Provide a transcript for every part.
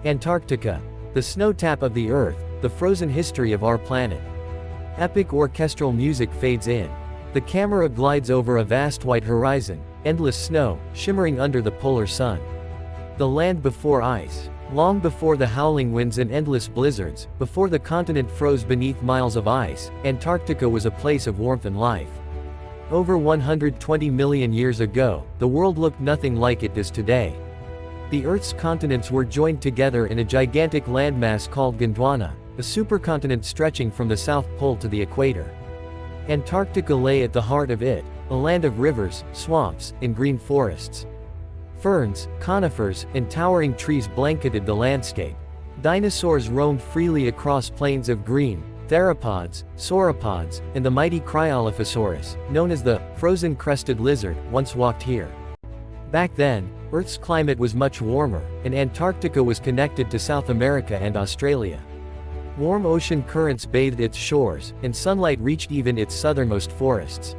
Antarctica. The snow tap of the Earth, the frozen history of our planet. Epic orchestral music fades in. The camera glides over a vast white horizon, endless snow, shimmering under the polar sun. The land before ice. Long before the howling winds and endless blizzards, before the continent froze beneath miles of ice, Antarctica was a place of warmth and life. Over 120 million years ago, the world looked nothing like it does today. The Earth's continents were joined together in a gigantic landmass called Gondwana, a supercontinent stretching from the South Pole to the equator. Antarctica lay at the heart of it, a land of rivers, swamps, and green forests. Ferns, conifers, and towering trees blanketed the landscape. Dinosaurs roamed freely across plains of green. Theropods, sauropods, and the mighty Cryolophosaurus, known as the frozen crested lizard, once walked here. Back then, Earth's climate was much warmer, and Antarctica was connected to South America and Australia. Warm ocean currents bathed its shores, and sunlight reached even its southernmost forests.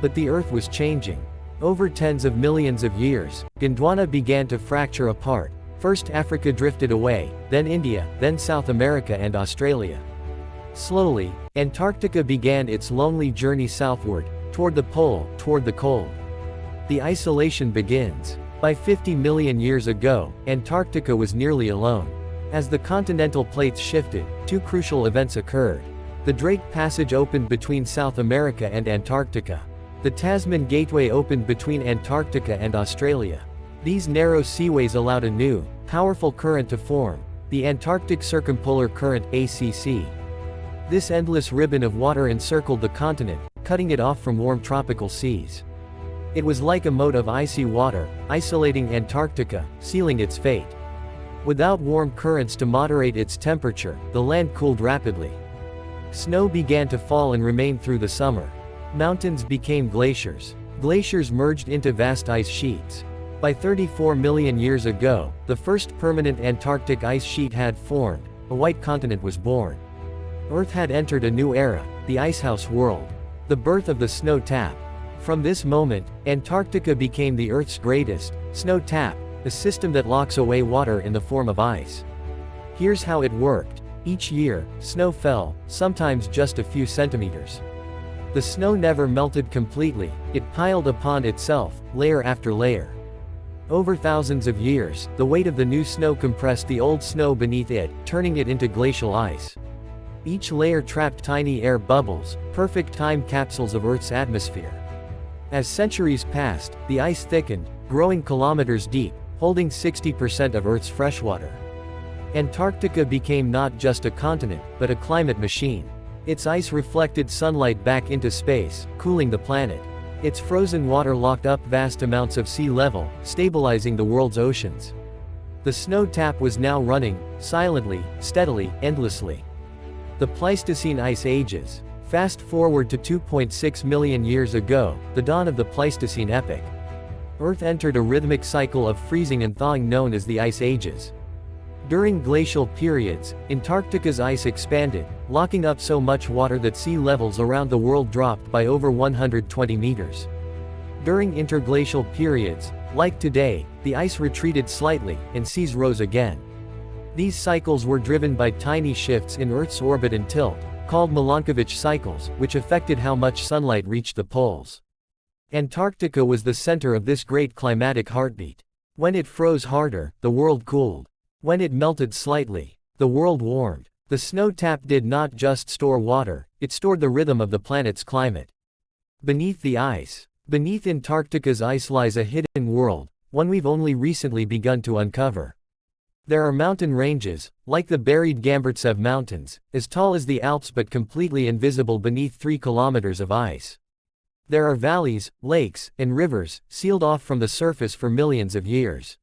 But the Earth was changing. Over tens of millions of years, Gondwana began to fracture apart. First Africa drifted away, then India, then South America and Australia. Slowly, Antarctica began its lonely journey southward, toward the pole, toward the cold. The isolation begins. By 50 million years ago, Antarctica was nearly alone. As the continental plates shifted, two crucial events occurred. The Drake Passage opened between South America and Antarctica. The Tasman Gateway opened between Antarctica and Australia. These narrow seaways allowed a new, powerful current to form, the Antarctic Circumpolar Current (ACC). This endless ribbon of water encircled the continent, cutting it off from warm tropical seas. It was like a moat of icy water, isolating Antarctica, sealing its fate. Without warm currents to moderate its temperature, the land cooled rapidly. Snow began to fall and remain through the summer. Mountains became glaciers. Glaciers merged into vast ice sheets. By 34 million years ago, the first permanent Antarctic ice sheet had formed. A white continent was born. Earth had entered a new era, the icehouse world. The birth of the snow tap. From this moment, Antarctica became the Earth's greatest snow tap, a system that locks away water in the form of ice. Here's how it worked. Each year, snow fell, sometimes just a few centimeters. The snow never melted completely, it piled upon itself, layer after layer. Over thousands of years, the weight of the new snow compressed the old snow beneath it, turning it into glacial ice. Each layer trapped tiny air bubbles, perfect time capsules of Earth's atmosphere. As centuries passed, the ice thickened, growing kilometers deep, holding 60% of Earth's freshwater. Antarctica became not just a continent, but a climate machine. Its ice reflected sunlight back into space, cooling the planet. Its frozen water locked up vast amounts of sea level, stabilizing the world's oceans. The snow tap was now running, silently, steadily, endlessly. The Pleistocene Ice Ages. Fast forward to 2.6 million years ago, the dawn of the Pleistocene epoch. Earth entered a rhythmic cycle of freezing and thawing known as the Ice Ages. During glacial periods, Antarctica's ice expanded, locking up so much water that sea levels around the world dropped by over 120 meters. During interglacial periods, like today, the ice retreated slightly, and seas rose again. These cycles were driven by tiny shifts in Earth's orbit and tilt, called Milankovitch cycles, which affected how much sunlight reached the poles. Antarctica was the center of this great climatic heartbeat. When it froze harder, the world cooled. When it melted slightly, the world warmed. The snow tap did not just store water, it stored the rhythm of the planet's climate. Beneath the ice. Beneath Antarctica's ice lies a hidden world, one we've only recently begun to uncover. There are mountain ranges, like the buried Gamburtsev Mountains, as tall as the Alps but completely invisible beneath 3 kilometers of ice. There are valleys, lakes, and rivers, sealed off from the surface for millions of years.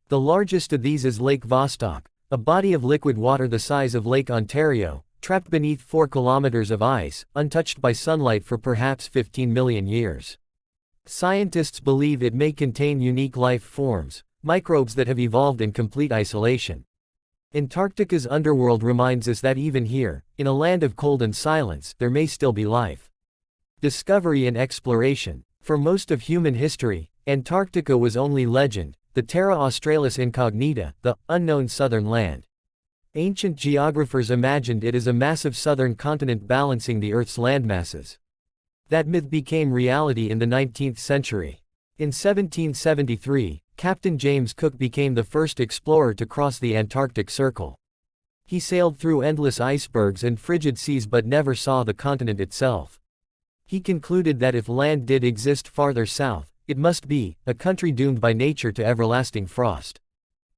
The largest of these is Lake Vostok, a body of liquid water the size of Lake Ontario, trapped beneath 4 kilometers of ice, untouched by sunlight for perhaps 15 million years. Scientists believe it may contain unique life forms, microbes that have evolved in complete isolation. Antarctica's underworld reminds us that even here, in a land of cold and silence, there may still be life. Discovery and exploration. For most of human history, Antarctica was only legend, the Terra Australis Incognita, the unknown southern land. Ancient geographers imagined it as a massive southern continent balancing the Earth's landmasses. That myth became reality in the 19th century. In 1773, Captain James Cook became the first explorer to cross the Antarctic Circle. He sailed through endless icebergs and frigid seas but never saw the continent itself. He concluded that if land did exist farther south, it must be a country doomed by nature to everlasting frost.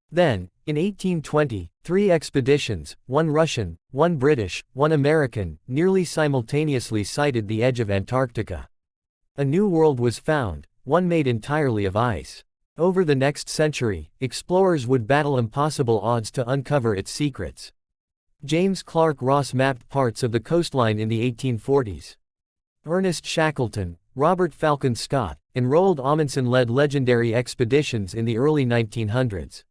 Then, in 1820, 3 expeditions, one Russian, one British, one American, nearly simultaneously sighted the edge of Antarctica. A new world was found, one made entirely of ice. Over the next century, explorers would battle impossible odds to uncover its secrets. James Clark Ross mapped parts of the coastline in the 1840s. Ernest Shackleton, Robert Falcon Scott, and Roald Amundsen led legendary expeditions in the early 1900s.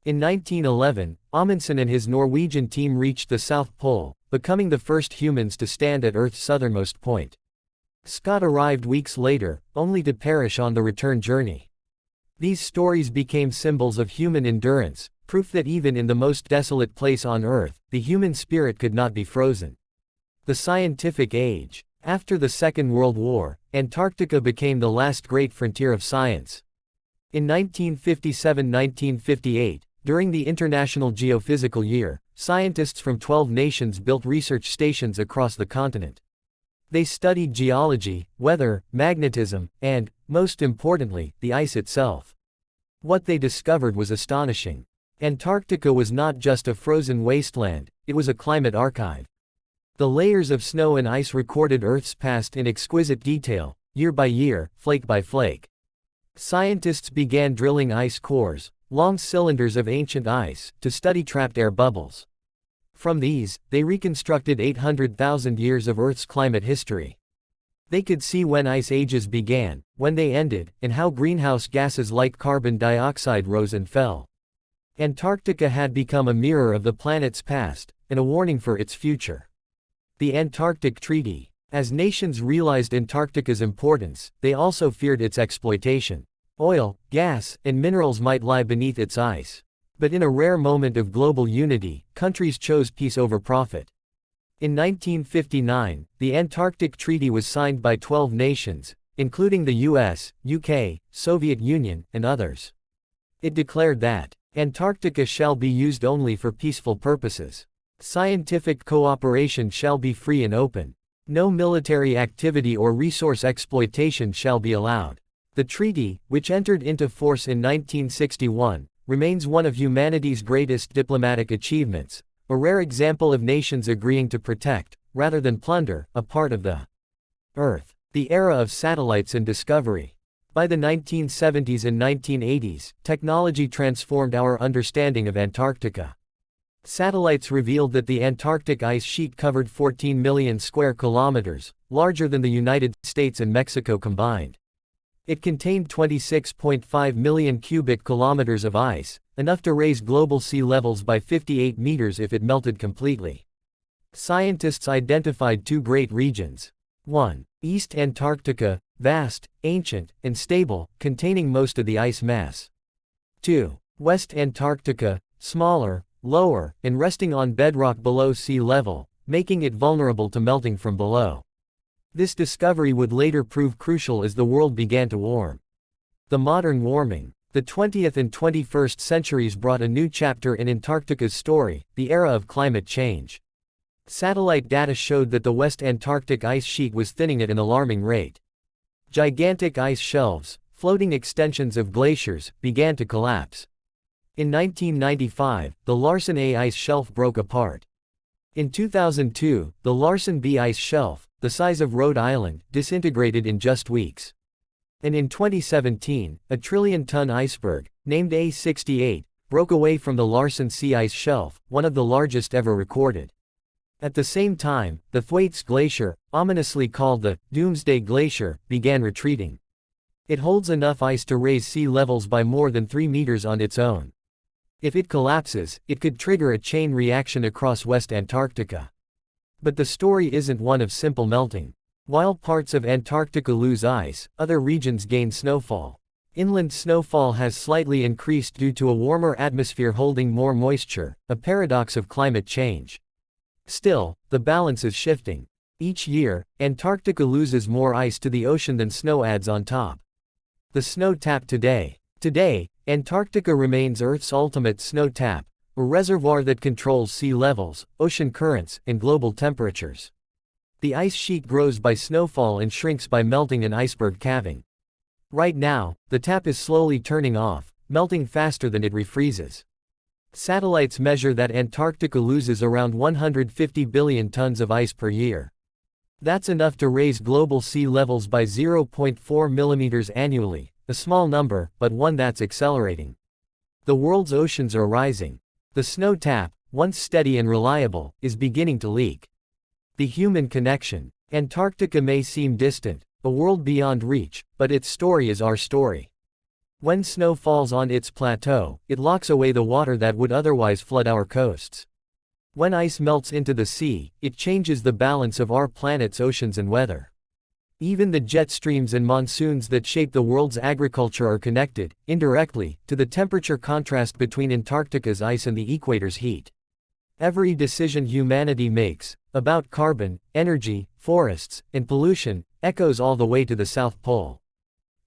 In 1911, Amundsen and his Norwegian team reached the South Pole, becoming the first humans to stand at Earth's southernmost point. Scott arrived weeks later, only to perish on the return journey. These stories became symbols of human endurance, proof that even in the most desolate place on Earth, the human spirit could not be frozen. The Scientific Age. After the Second World War, Antarctica became the last great frontier of science. In 1957–1958, during the International Geophysical Year, scientists from 12 nations built research stations across the continent. They studied geology, weather, magnetism, and, most importantly, the ice itself. What they discovered was astonishing. Antarctica was not just a frozen wasteland, it was a climate archive. The layers of snow and ice recorded Earth's past in exquisite detail, year by year, flake by flake. Scientists began drilling ice cores, long cylinders of ancient ice, to study trapped air bubbles. From these, they reconstructed 800,000 years of Earth's climate history. They could see when ice ages began, when they ended, and how greenhouse gases like carbon dioxide rose and fell. Antarctica had become a mirror of the planet's past, and a warning for its future. The Antarctic Treaty. As nations realized Antarctica's importance, they also feared its exploitation. Oil, gas, and minerals might lie beneath its ice. But in a rare moment of global unity, countries chose peace over profit. In 1959, the Antarctic Treaty was signed by 12 nations, including the US, UK, Soviet Union, and others. It declared that Antarctica shall be used only for peaceful purposes. Scientific cooperation shall be free and open. No military activity or resource exploitation shall be allowed. The treaty, which entered into force in 1961, remains one of humanity's greatest diplomatic achievements, a rare example of nations agreeing to protect, rather than plunder, a part of the Earth. The era of satellites and discovery. By the 1970s and 1980s, technology transformed our understanding of Antarctica. Satellites revealed that the Antarctic ice sheet covered 14 million square kilometers, larger than the United States and Mexico combined. It contained 26.5 million cubic kilometers of ice, enough to raise global sea levels by 58 meters if it melted completely. Scientists identified 2 great regions. 1. East Antarctica, vast, ancient, and stable, containing most of the ice mass. 2. West Antarctica, smaller, lower, and resting on bedrock below sea level, making it vulnerable to melting from below. This discovery would later prove crucial as the world began to warm. The modern warming. The 20th and 21st centuries brought a new chapter in Antarctica's story, the era of climate change. Satellite data showed that the West Antarctic ice sheet was thinning at an alarming rate. Gigantic ice shelves, floating extensions of glaciers, began to collapse. In 1995, the Larsen A ice shelf broke apart. In 2002, the Larsen B ice shelf, the size of Rhode Island, disintegrated in just weeks. And in 2017, a trillion-ton iceberg, named A68, broke away from the Larsen C ice shelf, one of the largest ever recorded. At the same time, the Thwaites Glacier, ominously called the Doomsday Glacier, began retreating. It holds enough ice to raise sea levels by more than 3 meters on its own. If it collapses, it could trigger a chain reaction across West Antarctica. But the story isn't one of simple melting. While parts of Antarctica lose ice, other regions gain snowfall. Inland snowfall has slightly increased due to a warmer atmosphere holding more moisture, a paradox of climate change. Still, the balance is shifting. Each year, Antarctica loses more ice to the ocean than snow adds on top. The snow tap today. Today, Antarctica remains Earth's ultimate snow tap, a reservoir that controls sea levels, ocean currents, and global temperatures. The ice sheet grows by snowfall and shrinks by melting and iceberg calving. Right now, the tap is slowly turning off, melting faster than it refreezes. Satellites measure that Antarctica loses around 150 billion tons of ice per year. That's enough to raise global sea levels by 0.4 millimeters annually, a small number, but one that's accelerating. The world's oceans are rising. The snow tap, once steady and reliable, is beginning to leak. The human connection. Antarctica may seem distant, a world beyond reach, but its story is our story. When snow falls on its plateau, it locks away the water that would otherwise flood our coasts. When ice melts into the sea, it changes the balance of our planet's oceans and weather. Even the jet streams and monsoons that shape the world's agriculture are connected, indirectly, to the temperature contrast between Antarctica's ice and the equator's heat. Every decision humanity makes, about carbon, energy, forests, and pollution, echoes all the way to the South Pole.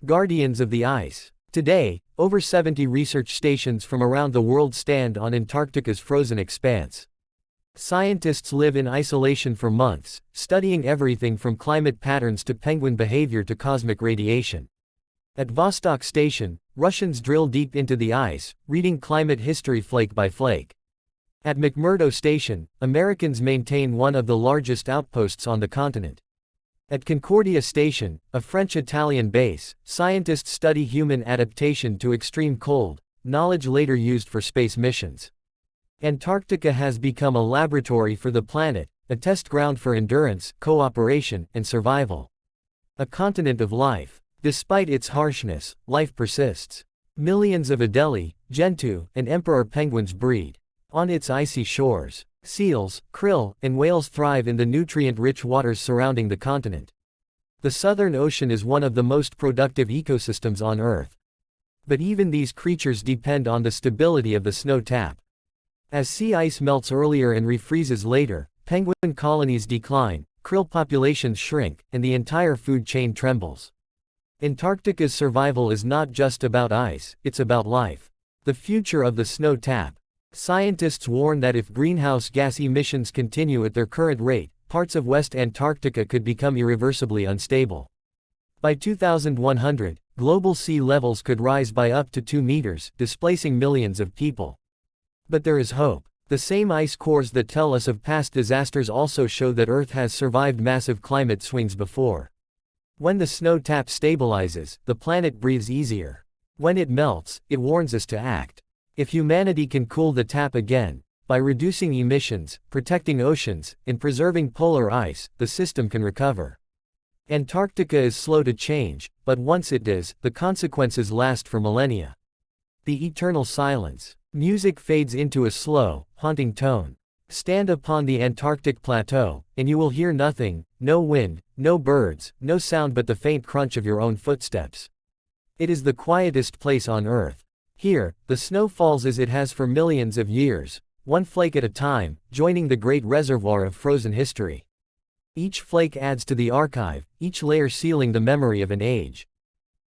Guardians of the ice. Today, over 70 research stations from around the world stand on Antarctica's frozen expanse. Scientists live in isolation for months, studying everything from climate patterns to penguin behavior to cosmic radiation. At Vostok Station, Russians drill deep into the ice, reading climate history flake by flake. At McMurdo Station, Americans maintain one of the largest outposts on the continent. At Concordia Station, a French-Italian base, scientists study human adaptation to extreme cold, knowledge later used for space missions. Antarctica has become a laboratory for the planet, a test ground for endurance, cooperation, and survival. A continent of life. Despite its harshness, life persists. Millions of Adelie, Gentoo, and emperor penguins breed. On its icy shores, seals, krill, and whales thrive in the nutrient-rich waters surrounding the continent. The Southern Ocean is one of the most productive ecosystems on Earth. But even these creatures depend on the stability of the snow tap. As sea ice melts earlier and refreezes later, penguin colonies decline, krill populations shrink, and the entire food chain trembles. Antarctica's survival is not just about ice, it's about life. The future of the snow tap. Scientists warn that if greenhouse gas emissions continue at their current rate, parts of West Antarctica could become irreversibly unstable. By 2100, global sea levels could rise by up to 2 meters, displacing millions of people. But there is hope. The same ice cores that tell us of past disasters also show that Earth has survived massive climate swings before. When the snow tap stabilizes, the planet breathes easier. When it melts, it warns us to act. If humanity can cool the tap again, by reducing emissions, protecting oceans, and preserving polar ice, the system can recover. Antarctica is slow to change, but once it does, the consequences last for millennia. The eternal silence. Music fades into a slow, haunting tone. Stand upon the Antarctic plateau, and you will hear nothing, no wind, no birds, no sound but the faint crunch of your own footsteps. It is the quietest place on Earth. Here, the snow falls as it has for millions of years, one flake at a time, joining the great reservoir of frozen history. Each flake adds to the archive, each layer sealing the memory of an age.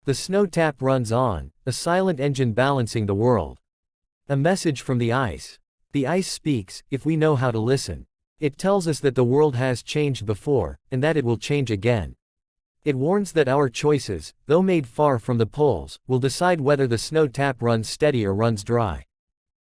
The snow tap runs on, a silent engine balancing the world. A message from the ice. The ice speaks, if we know how to listen. It tells us that the world has changed before, and that it will change again. It warns that our choices, though made far from the poles, will decide whether the snow tap runs steady or runs dry.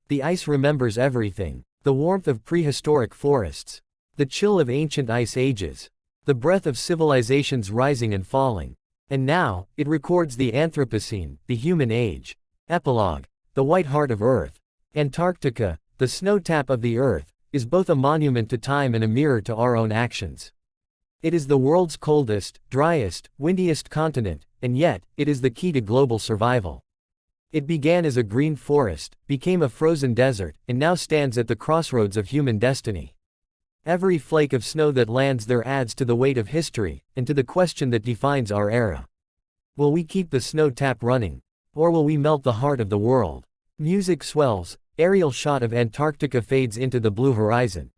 The ice remembers everything. The warmth of prehistoric forests. The chill of ancient ice ages. The breath of civilizations rising and falling. And now, it records the Anthropocene, the human age. Epilogue. The white heart of Earth. Antarctica, the snow tap of the Earth, is both a monument to time and a mirror to our own actions. It is the world's coldest, driest, windiest continent, and yet, it is the key to global survival. It began as a green forest, became a frozen desert, and now stands at the crossroads of human destiny. Every flake of snow that lands there adds to the weight of history, and to the question that defines our era. Will we keep the snow tap running? Or will we melt the heart of the world? Music swells, aerial shot of Antarctica fades into the blue horizon.